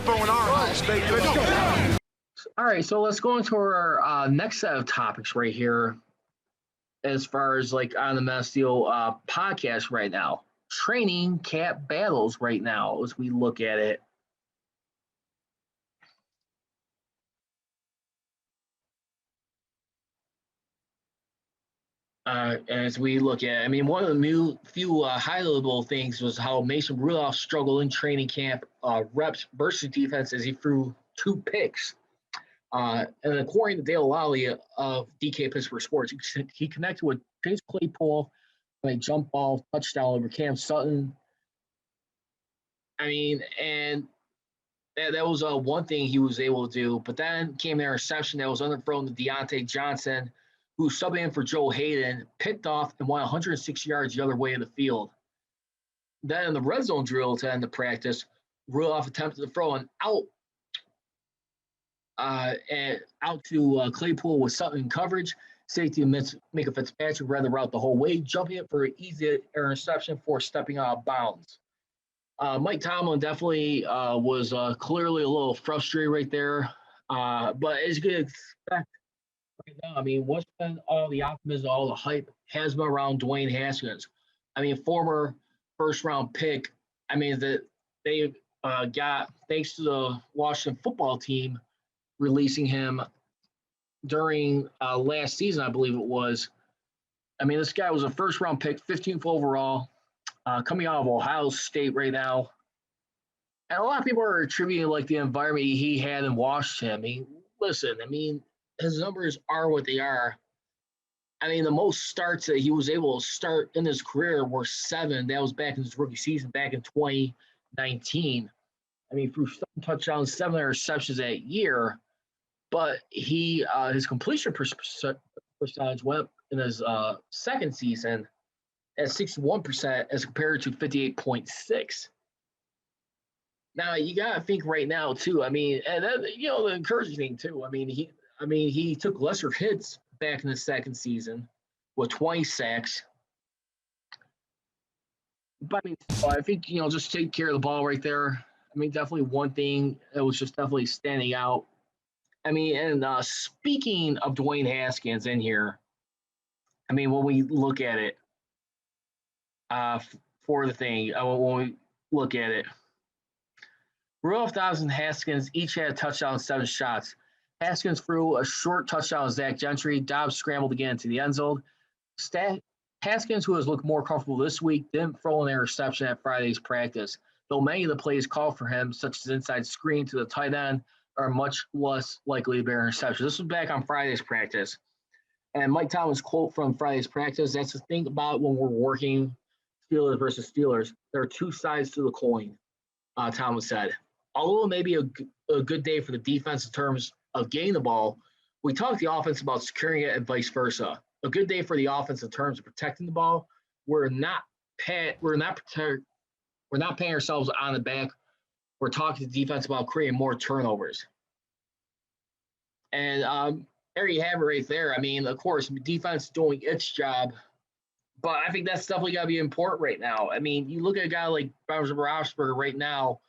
info in our house, baby. Let's go. All right, so let's go into our next set of topics right here as far as like on the Mass Steel podcast right now. Training camp battles right now as we look at it. As we look at, I mean, one of the few highlighted things was how Mason Rudolph struggled in training camp reps versus defense as he threw 2 picks. And according to Dale Lally of DK Pittsburgh Sports, he connected with Chase Claypool on a jump ball touchdown over Cam Sutton. I mean, and that was one thing he was able to do. But then came an interception that was underthrown to Deontay Johnson, who subbed in for Joe Hayden, picked off and went 106 yards the other way of the field. Then in the red zone drill to end the practice, Rudolph attempted to throw an out to Claypool with Sutton in coverage. Safety Mika Fitzpatrick ran the route the whole way, jumping it for an easy interception for stepping out of bounds. Mike Tomlin definitely was clearly a little frustrated right there. But as you can expect right now, I mean, what's been all the optimism, all the hype has been around Dwayne Haskins. I mean, former first-round pick. I mean, that they got, thanks to the Washington football team, releasing him during last season, I believe it was. I mean, this guy was a first-round pick, 15th overall, coming out of Ohio State right now. And a lot of people are attributing, like, the environment he had in Washington. I mean, listen, I mean, his numbers are what they are. I mean, the most starts that he was able to start in his career were 7. That was back in his rookie season, back in 2019. I mean, threw 7 touchdowns, 7 interceptions that year. But his completion percentage went up in his second season at 61% as compared to 58.6. Now you gotta think right now too. I mean, and then, the encouraging thing too. I mean, he took lesser hits back in the second season with 20 sacks. But I mean, I think just take care of the ball right there. I mean, definitely one thing that was just definitely standing out. I mean, and speaking of Dwayne Haskins in here, I mean, when we look at it for the thing, when we look at it, Rudolph, Dobbs, and Haskins each had a touchdown, 7 shots. Haskins threw a short touchdown to Zach Gentry. Dobbs scrambled again into the end zone. Haskins, who has looked more comfortable this week, didn't throw an interception at Friday's practice, though many of the plays called for him, such as inside screen to the tight end, are much less likely to bear interceptions. This was back on Friday's practice. And Mike Tomlin's quote from Friday's practice, that's the thing about when we're working Steelers versus Steelers. There are 2 sides to the coin, Tomlin said. Although it may be a good day for the defense in terms of getting the ball, we talk the offense about securing it and vice versa. A good day for the offense in terms of protecting the ball. We're not patting ourselves on the back. We're talking to the defense about creating more turnovers. And there you have it right there. I mean, of course, defense doing its job, but I think that's definitely got to be important right now. I mean, you look at a guy like Mason Rudolph right now,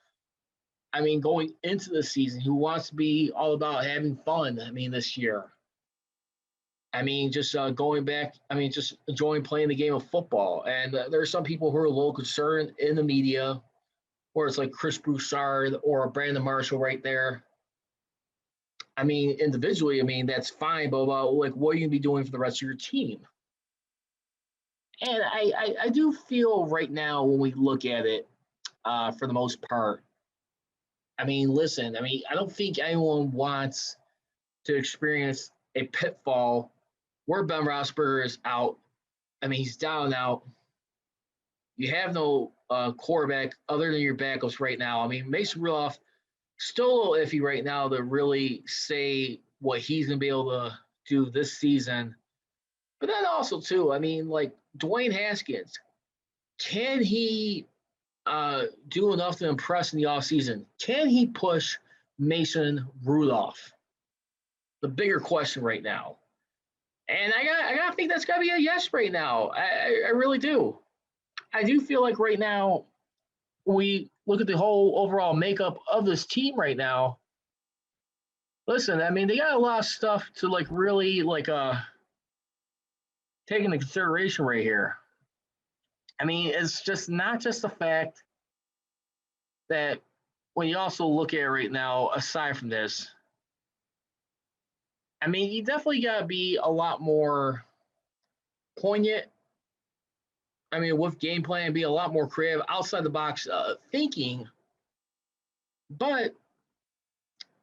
I mean, going into the season, who wants to be all about having fun, I mean, this year. I mean, just going back, I mean, just enjoying playing the game of football. And there are some people who are a little concerned in the media, where it's like Chris Broussard or Brandon Marshall right there. I mean, individually, I mean, that's fine, but about, like, what are you going to be doing for the rest of your team? And I do feel right now when we look at it, for the most part, I mean, listen, I mean, I don't think anyone wants to experience a pitfall where Ben Roethlisberger is out. I mean, he's down and out. You have no quarterback other than your backups right now. I mean, Mason Rudolph, still a little iffy right now to really say what he's going to be able to do this season. But then also, too, I mean, like, Dwayne Haskins, can he do enough to impress in the offseason? Can he push Mason Rudolph? The bigger question right now. And I gotta think that's got to be a yes right now. I really do. I do feel like right now we look at the whole overall makeup of this team right now, listen, I mean, they got a lot of stuff to like really like take into consideration right here. I mean, it's just not just the fact that when you also look at it right now, aside from this, I mean, you definitely got to be a lot more poignant. I mean, with game plan, be a lot more creative, outside the box thinking. But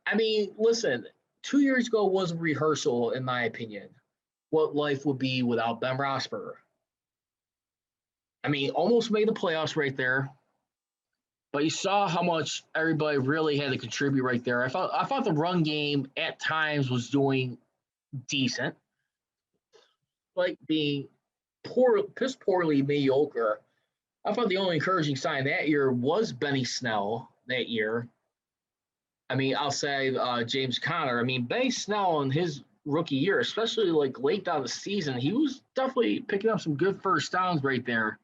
I mean, listen, 2 years ago was a rehearsal, in my opinion, what life would be without Ben Rossberger. I mean, almost made the playoffs right there, but you saw how much everybody really had to contribute right there. I thought the run game at times was doing decent, like being piss poorly mediocre. I thought the only encouraging sign that year was Benny Snell that year. I mean, I'll say James Conner. I mean, Benny Snell in his rookie year, especially like late down the season, he was definitely picking up some good first downs right there.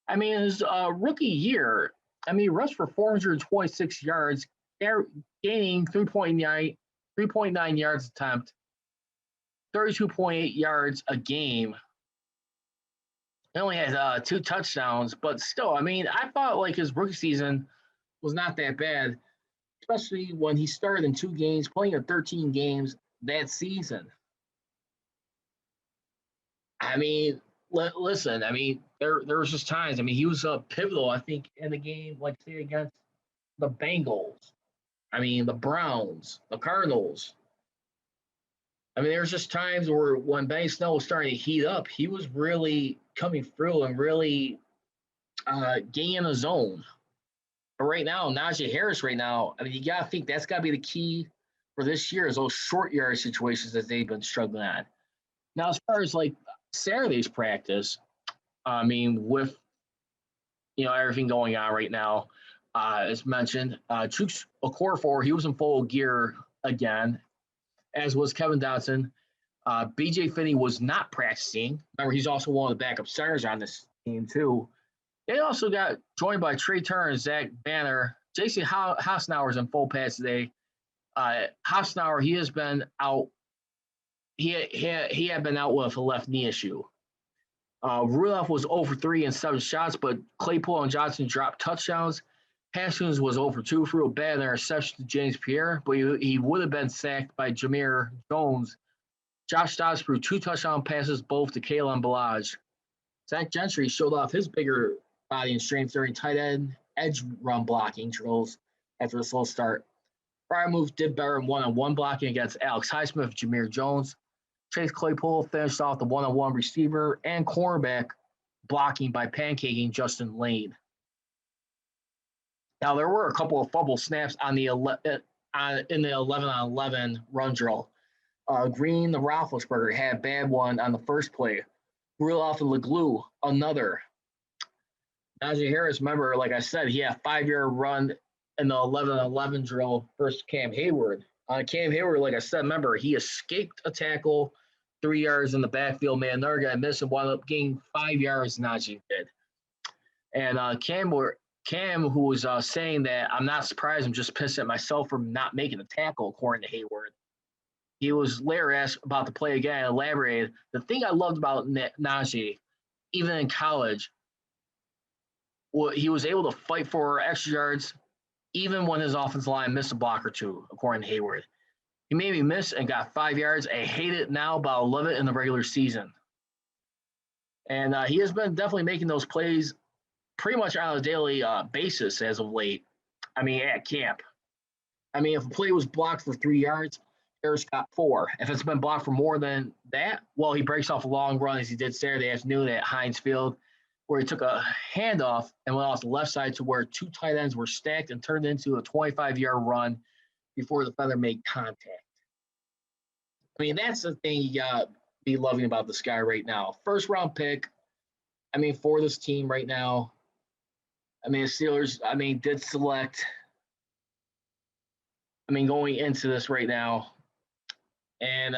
I mean, his rookie year, I mean, he rushed for 426 yards, gaining 3.9 yards attempt, 32.8 yards a game. He only had 2 touchdowns, but still, I mean, I thought like his rookie season was not that bad, especially when he started in 2 games, playing in 13 games that season. I mean, listen, I mean, there was just times. I mean, he was pivotal, I think, in the game, like say against the Bengals. I mean, the Browns, the Cardinals. I mean, there was just times where when Benny Snell was starting to heat up, he was really coming through and really getting in the zone. But right now, Najee Harris, right now, I mean, you got to think that's got to be the key for this year is those short yard situations that they've been struggling on. Now, as far as like Saturday's practice, I mean, with everything going on right now, as mentioned, Chuks Okorafor, he was in full gear again, as was Kevin Dotson. BJ Finney was not practicing. Remember, he's also one of the backup centers on this team too. They also got joined by Trey Turner and Zach Banner. Jason Hausnauer's in full pads today. Hausnauer, he has been out. He had been out with a left knee issue. Rudolph was 0 for 3 in 7 shots, but Claypool and Johnson dropped touchdowns. Haskins was 0 for 2 for a bad interception to James Pierre, but he would have been sacked by Jameer Jones. Josh Dobbs threw 2 touchdown passes, both to Kalen Ballage. Zach Gentry showed off his bigger body and strength during tight end edge run blocking drills after a slow start. Freiermuth did better in one-on-one blocking against Alex Highsmith, Jameer Jones. Chase Claypool finished off the one-on-one receiver and cornerback blocking by pancaking Justin Lane. Now, there were a couple of fumble snaps in the 11-on-11 run drill. Green, the Roethlisberger, had a bad one on the first play. Rudolph and LeGlue, another. Najee Harris, remember, like I said, he had a 5-yard run in the 11-on-11 drill versus Cam Hayward. Cam Hayward, like I said, remember, he escaped a tackle 3 yards in the backfield. Man, another guy missed and wound up gaining 5 yards. Najee did. And Cam, who was saying that I'm not surprised, I'm just pissed at myself for not making the tackle, according to Hayward. He was later asked about the play again and elaborated. The thing I loved about Najee, even in college, he was able to fight for extra yards even when his offensive line missed a block or two, according to Hayward. He made me miss and got 5 yards. I hate it now, but I'll love it in the regular season. And he has been definitely making those plays pretty much on a daily basis as of late. I mean, at camp. I mean, if a play was blocked for 3 yards, Harris got 4. If it's been blocked for more than that, well, he breaks off a long run as he did Saturday afternoon at Heinz Field, where he took a handoff and went off the left side to where 2 tight ends were stacked and turned into a 25-yard run before the defender made contact. I mean, that's the thing you got to be loving about this guy right now. First-round pick, I mean, for this team right now. I mean, the Steelers, did select, going into this right now. And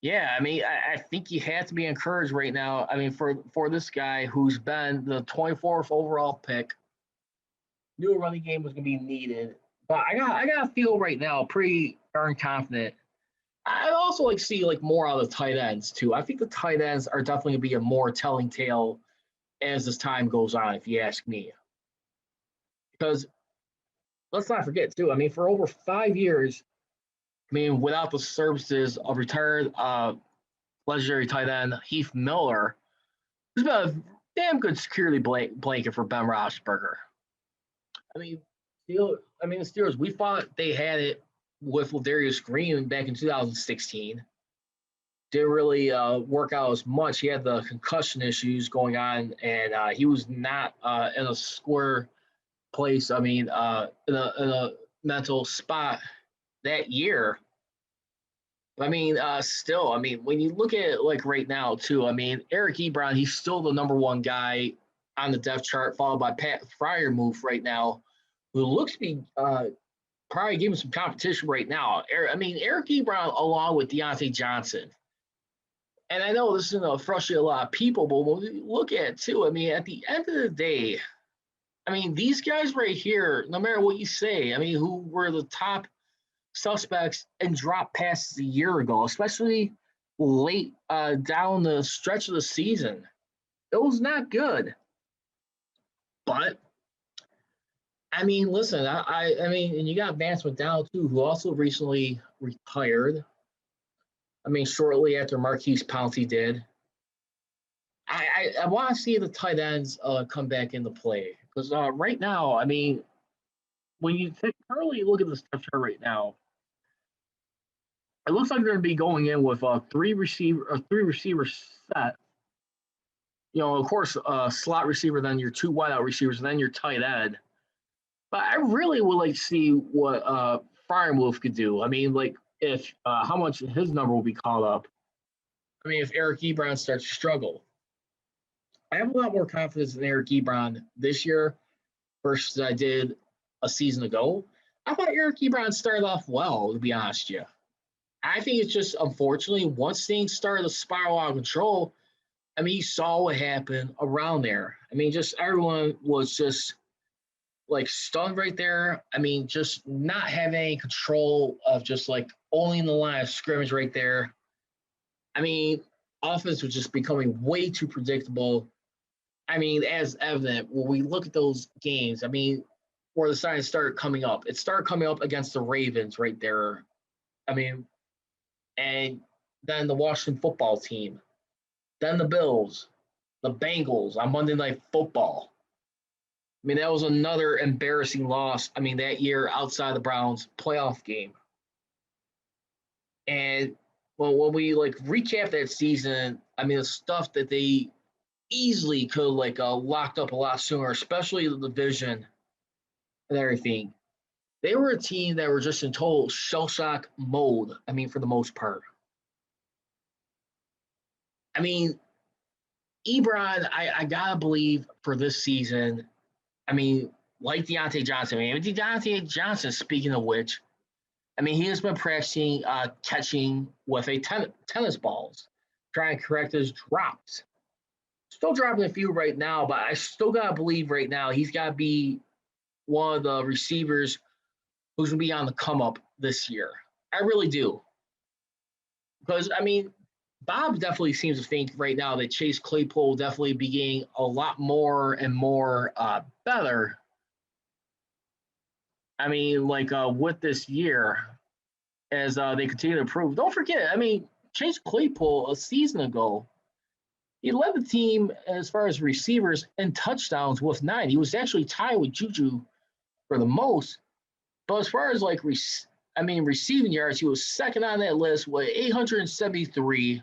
Yeah, I mean, I think you have to be encouraged right now. I mean, for this guy who's been the 24th overall pick, knew a running game was going to be needed. But I got a feel right now, pretty darn confident. I'd also like to see like more out of the tight ends too. I think the tight ends are definitely going to be a more telling tale as this time goes on, if you ask me. Because let's not forget too. I mean, for over 5 years, I mean, without the services of retired legendary tight end Heath Miller, who's been a damn good security blanket for Ben Roethlisberger. I mean, the Steelers, we thought they had it with Ladarius Green back in 2016. Didn't really work out as much. He had the concussion issues going on, and he was not in a square place. I mean, in a mental spot that year. I mean, still, I mean, when you look at it like right now, too, I mean, Eric Ebron, he's still the number one guy on the depth chart, followed by Pat Fryermuth right now, who looks to be probably giving some competition right now. I mean, Eric Ebron along with Deontay Johnson. And I know this is going to frustrate a lot of people, but when we look at it, too, I mean, at the end of the day, I mean, these guys right here, no matter what you say, I mean, who were the top suspects and drop passes a year ago, especially late down the stretch of the season. It was not good. But I mean, listen, I mean, and you got Vance McDonald too, who also recently retired. I mean, shortly after Marquise Pouncey did. I want to see the tight ends come back into play because right now, I mean, when you currently look at the depth chart right now, it looks like they're going to be going in with a three receiver set. You know, of course, slot receiver, then your two wideout receivers, and then your tight end. But I really would like to see what Firewolf could do. I mean, like if how much his number will be called up. I mean, if Eric Ebron starts to struggle, I have a lot more confidence in Eric Ebron this year versus I did a season ago. I thought Eric Ebron started off well, to be honest with you. I think it's just unfortunately once things started to spiral out of control. I mean, you saw what happened around there. I mean, just everyone was just like stunned right there. I mean, just not having any control of just like owning the line of scrimmage right there. I mean, offense was just becoming way too predictable. I mean, as evident when we look at those games, I mean, where the signs started coming up, it started coming up against the Ravens right there. I mean, and then the Washington football team, then the Bills, the Bengals on Monday Night Football. I mean, that was another embarrassing loss. I mean, that year outside the Browns playoff game. And well, when we like recap that season, I mean, the stuff that they easily could like locked up a lot sooner, especially the division and everything. They were a team that were just in total shell shock mode. I mean, for the most part. I mean, Ebron, I gotta believe for this season. I mean, like Deontay Johnson. I mean, Deontay Johnson. Speaking of which, I mean, he has been practicing catching with tennis balls, trying to correct his drops. Still dropping a few right now, but I still gotta believe right now he's gotta be one of the receivers who's gonna be on the come up this year. I really do. Because I mean, Bob definitely seems to think right now that Chase Claypool will definitely be getting a lot more and more better. I mean, like with this year, as they continue to improve. Don't forget, I mean, Chase Claypool a season ago, he led the team as far as receivers and touchdowns with 9. He was actually tied with Juju for the most. But as far as like, receiving yards, he was second on that list with 873.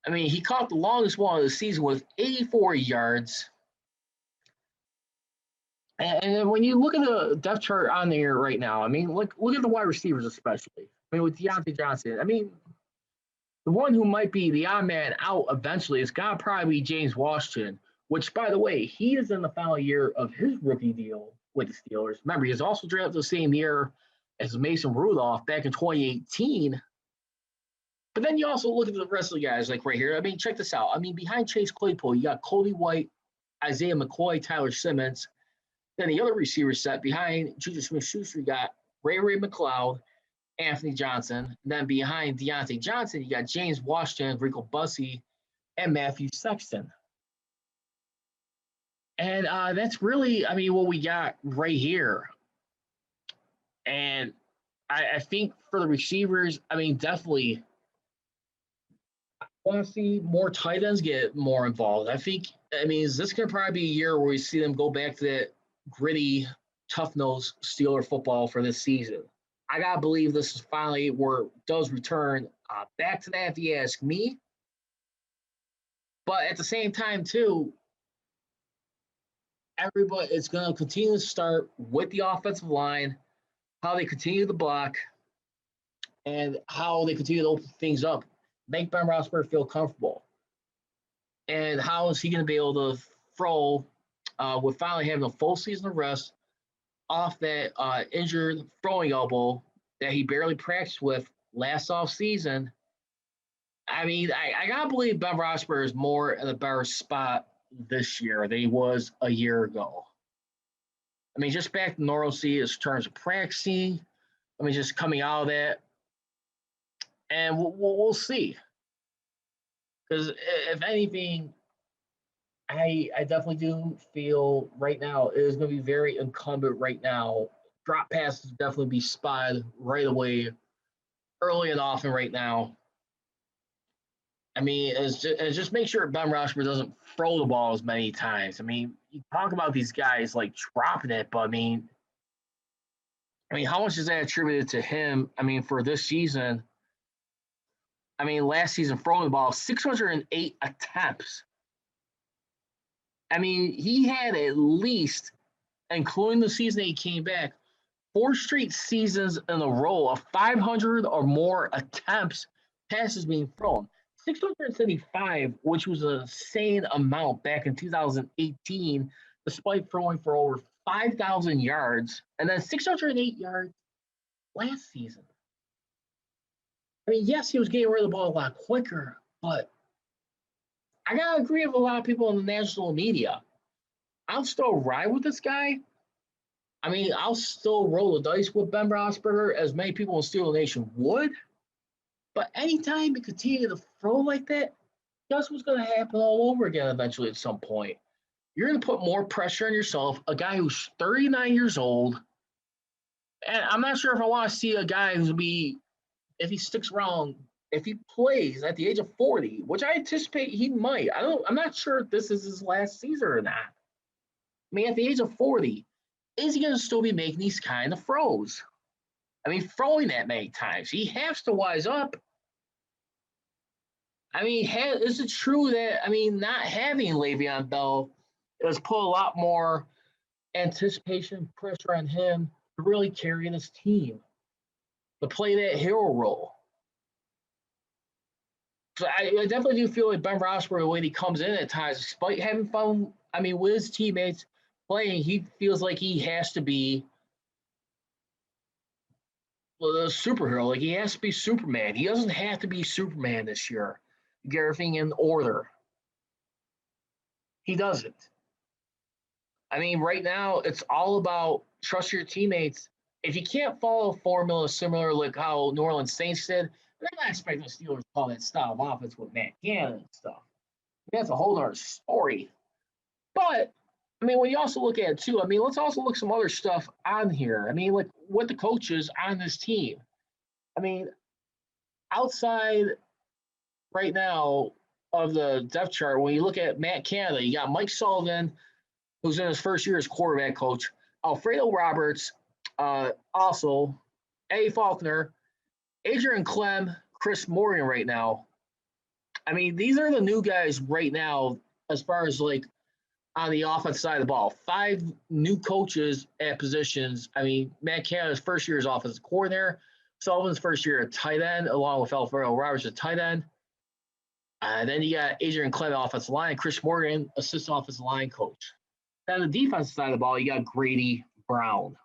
I mean, he caught the longest one of the season with 84 yards. And then when you look at the depth chart on there right now, I mean, look at the wide receivers especially. I mean, with Deontay Johnson, I mean, the one who might be the odd man out eventually is got to probably be James Washington, which, by the way, he is in the final year of his rookie deal with the Steelers. Remember, he was also drafted the same year as Mason Rudolph back in 2018. But then you also look at the rest of the guys, like right here. I mean, check this out. I mean, behind Chase Claypool, you got Cody White, Isaiah McCoy, Tyler Simmons. Then the other receiver set behind Juju Smith-Schuster, you got Ray McLeod, Anthony Johnson. And then behind Deontay Johnson, you got James Washington, Rico Bussey, and Matthew Sexton. And that's really, I mean, what we got right here. And I think for the receivers, I mean, definitely I want to see more tight ends get more involved. I mean, is this going to probably be a year where we see them go back to that gritty, tough-nosed Steeler football for this season? I got to believe this is finally where it does return back to that, if you ask me. But at the same time, too, everybody is going to continue to start with the offensive line, how they continue to block, and how they continue to open things up, make Ben Roethlisberger feel comfortable. And how is he going to be able to throw with finally having a full season of rest off that injured throwing elbow that he barely practiced with last offseason? I mean, I got to believe Ben Roethlisberger is more in a better spot this year than he was a year ago. I mean, just back to normalcy in terms of practicing. I mean, just coming out of that. And we'll see. Because if anything, I definitely do feel right now it is going to be very incumbent right now. Drop passes definitely be spotted right away, early and often right now. I mean, it's just make sure Ben Roethlisberger doesn't throw the ball as many times. I mean, you talk about these guys like dropping it, but I mean, how much is that attributed to him? I mean, for this season, I mean, last season throwing the ball 608 attempts. I mean, he had at least, including the season that he came back, 4 straight seasons in a row of 500 or more attempts, passes being thrown. 675, which was an insane amount back in 2018, despite throwing for over 5,000 yards, and then 608 yards last season. I mean, yes, he was getting rid of the ball a lot quicker, but I got to agree with a lot of people in the national media. I'll still ride with this guy. I mean, I'll still roll the dice with Ben Roethlisberger, as many people in Steeler Nation would. But anytime you continue to throw like that, guess what's going to happen all over again eventually at some point? You're going to put more pressure on yourself, a guy who's 39 years old. And I'm not sure if I want to see a guy who's be, if he sticks around, if he plays at the age of 40, which I anticipate he might. I'm not sure if this is his last season or not. I mean, at the age of 40, is he going to still be making these kind of throws? I mean, throwing that many times. He has to wise up. I mean, is it true that, I mean, not having Le'Veon Bell has put a lot more anticipation, pressure on him to really carry this team, to play that hero role? So I definitely do feel like Ben Roethlisberger, when he comes in at times, despite having fun, I mean, with his teammates playing, he feels like he has to be a superhero. Like, he has to be Superman. He doesn't have to be Superman this year. Get everything in order. He doesn't. I mean, right now, it's all about trust your teammates. If you can't follow a formula similar like how New Orleans Saints did, they're not expecting the Steelers to call that style of offense with Matt Cannon and stuff. That's a whole other story. But, I mean, when you also look at it, too, I mean, let's also look some other stuff on here. I mean, like, what the coaches on this team. I mean, outside right now of the depth chart, when you look at Matt Canada, you got Mike Sullivan, who's in his first year as quarterback coach, Alfredo Roberts, also Eddie Faulkner, Adrian Clem, Chris Morgan right now. I mean, these are the new guys right now as far as, like, on the offense side of the ball. 5 new coaches at positions. I mean, Matt Canada's first year as offensive coordinator, Sullivan's first year at tight end, along with Alfredo Roberts at tight end. And then you got Adrian Clem, offensive line, Chris Morgan, assistant offensive line coach. Then on the defensive side of the ball, you got Grady Brown.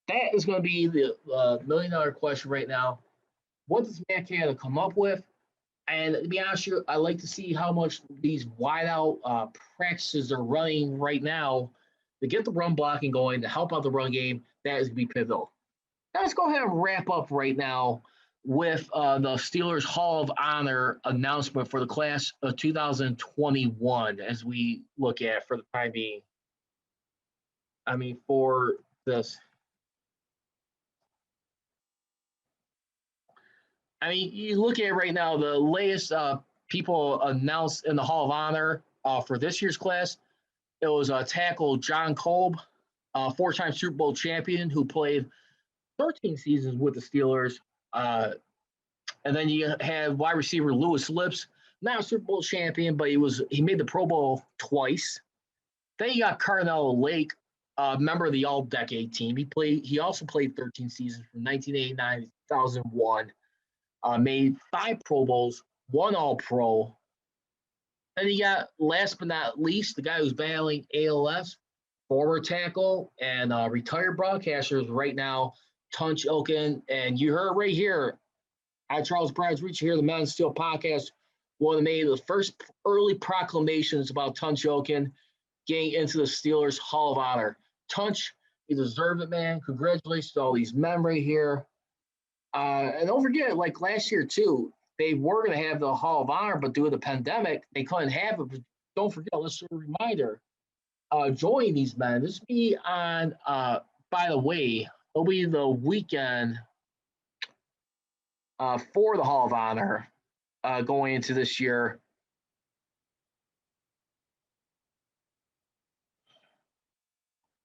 That is going to be the $1 million question right now. what this man can come up with. And to be honest, with you, I like to see how much these wideout practices are running right now to get the run blocking going to help out the run game. That is going to be pivotal. Now let's go ahead and wrap up right now with the Steelers Hall of Honor announcement for the class of 2021 as we look at for the time being. I mean, for this. I mean, you look at it right now, the latest people announced in the Hall of Honor for this year's class, it was tackle John Kolb, four-time Super Bowl champion who played 13 seasons with the Steelers. And then you have wide receiver Lewis Lips, not a Super Bowl champion, but he made the Pro Bowl twice. Then you got Carnell Lake, member of the All-Decade team. He also played 13 seasons from 1989 to 2001. Made 5 Pro Bowls, 1 All-Pro. Then you got, last but not least, the guy who's battling ALS, former tackle and retired broadcasters right now, Tunch Ilkin. And you heard right here, Charles Brad's Richey here, the Man Steel podcast, one of the first early proclamations about Tunch Ilkin getting into the Steelers Hall of Honor. Tunch, you deserve it, man. Congratulations to all these men right here. And don't forget, like last year too, they were going to have the Hall of Honor, but due to the pandemic, they couldn't have it. But don't forget, let's do a reminder. Join these men. This will be on, by the way, it'll be the weekend for the Hall of Honor going into this year.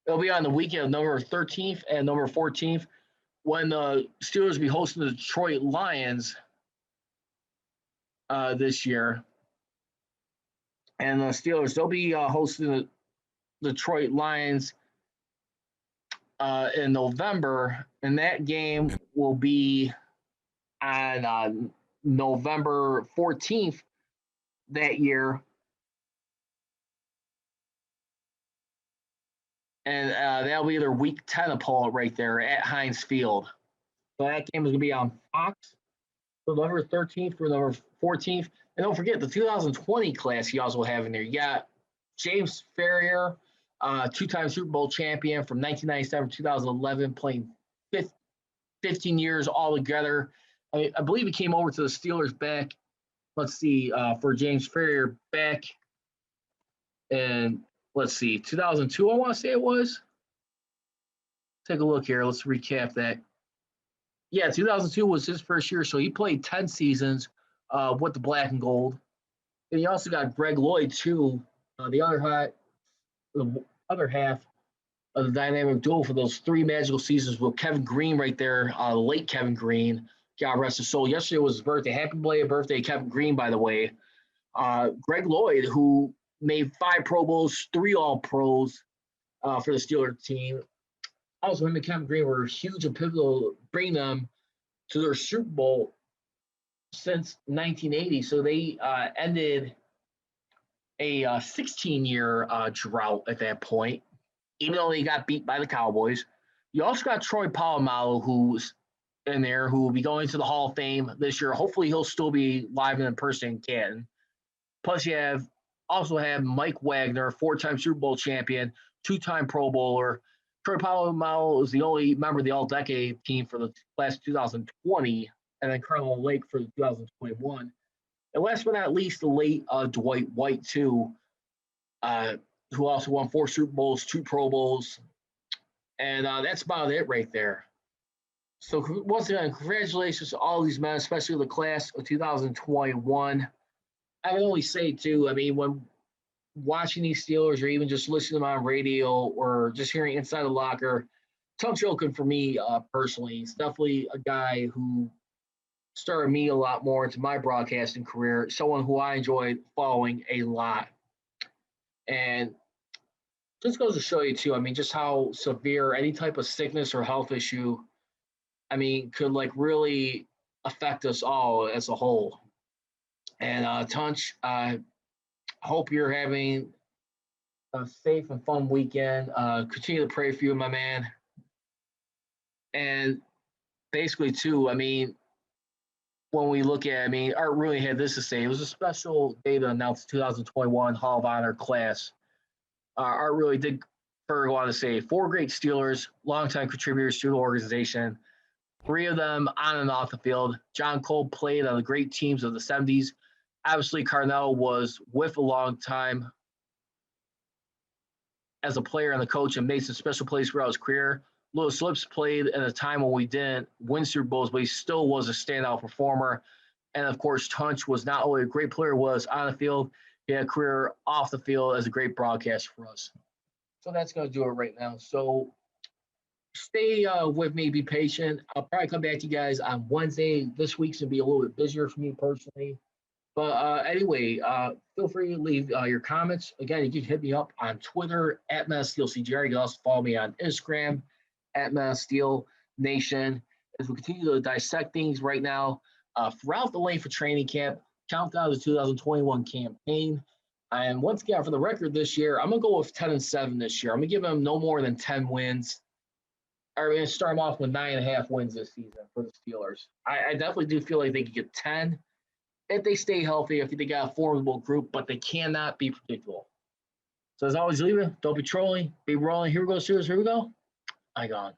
It'll be on the weekend of November 13th and November 14th when the Steelers will be hosting the Detroit Lions this year. And the Steelers, they'll be hosting the Detroit Lions in November. And that game will be on November 14th that year. And that'll be their Week 10 opponent right there at Heinz Field. So that game is going to be on Fox for November 13th for November 14th. And don't forget, the 2020 class you also have in there. You got James Ferrier, two-time Super Bowl champion from 1997 to 2011, playing 15 years altogether. I believe he came over to the Steelers back, let's see, for James Ferrier back in, let's see, 2002, I want to say it was. Take a look here. Let's recap that. Yeah, 2002 was his first year, so he played 10 seasons with the black and gold. And you also got Greg Lloyd, too, the other half of the dynamic duo for those 3 magical seasons with Kevin Green right there, late Kevin Green. God rest his soul. Yesterday was his birthday. Happy belated birthday, Kevin Green, by the way. Greg Lloyd, who made 5 Pro Bowls, 3 All-Pros for the Steelers team. Also, him and Kevin Green were huge and pivotal, bringing them to their Super Bowl since 1980. So they ended a 16-year drought at that point, even though they got beat by the Cowboys. You also got Troy Polamalu, who's in there, who will be going to the Hall of Fame this year. Hopefully, he'll still be live and in person in Canton. Plus, you also have Mike Wagner, 4-time Super Bowl champion, 2-time Pro Bowler. Troy Polamalu is the only member of the All-Decade team for the class 2020, and then Colonel Lake for 2021. And last but not least, the late Dwight White, too, who also won 4 Super Bowls, 2 Pro Bowls. And that's about it right there. So once again, congratulations to all these men, especially the class of 2021. I can only say, too, I mean, when watching these Steelers or even just listening to them on radio or just hearing Inside the Locker, Tunch Ilkin for me personally, he's definitely a guy who started me a lot more into my broadcasting career, someone who I enjoyed following a lot. And just goes to show you, too, I mean, just how severe any type of sickness or health issue, I mean, could, like, really affect us all as a whole. And, Tunch, I hope you're having a safe and fun weekend. Continue to pray for you, my man. And basically, too, I mean, when we look at, I mean, Art really had this to say. It was a special day to announce the 2021 Hall of Honor class. Art really did go on to say 4 great Steelers, longtime contributors to the organization, 3 of them on and off the field. John Cole played on the great teams of the 70s. Obviously, Carnell was with a long time as a player and the coach and made some special plays throughout his career. Lewis Lips played at a time when we didn't win Super Bowls, but he still was a standout performer. And of course, Tunch was not only a great player, was on the field, he had a career off the field as a great broadcaster for us. So that's going to do it right now. So stay with me, be patient. I'll probably come back to you guys on Wednesday. This week's going to be a little bit busier for me personally. But anyway, feel free to leave your comments. Again, you can hit me up on Twitter at MassSteelCGR. You can also follow me on Instagram at MassSteelNation. As we continue to dissect things right now throughout the lane for training camp, countdown to the 2021 campaign. And once again, for the record this year, I'm going to go with 10-7 this year. I'm going to give them no more than 10 wins. I'm going to start them off with 9.5 wins this season for the Steelers. I definitely do feel like they could get 10 if they stay healthy, if they got a formidable group, but they cannot be predictable. So as always, leave it. Don't be trolling. Be rolling. Here we go, Steelers. Here we go. I gone.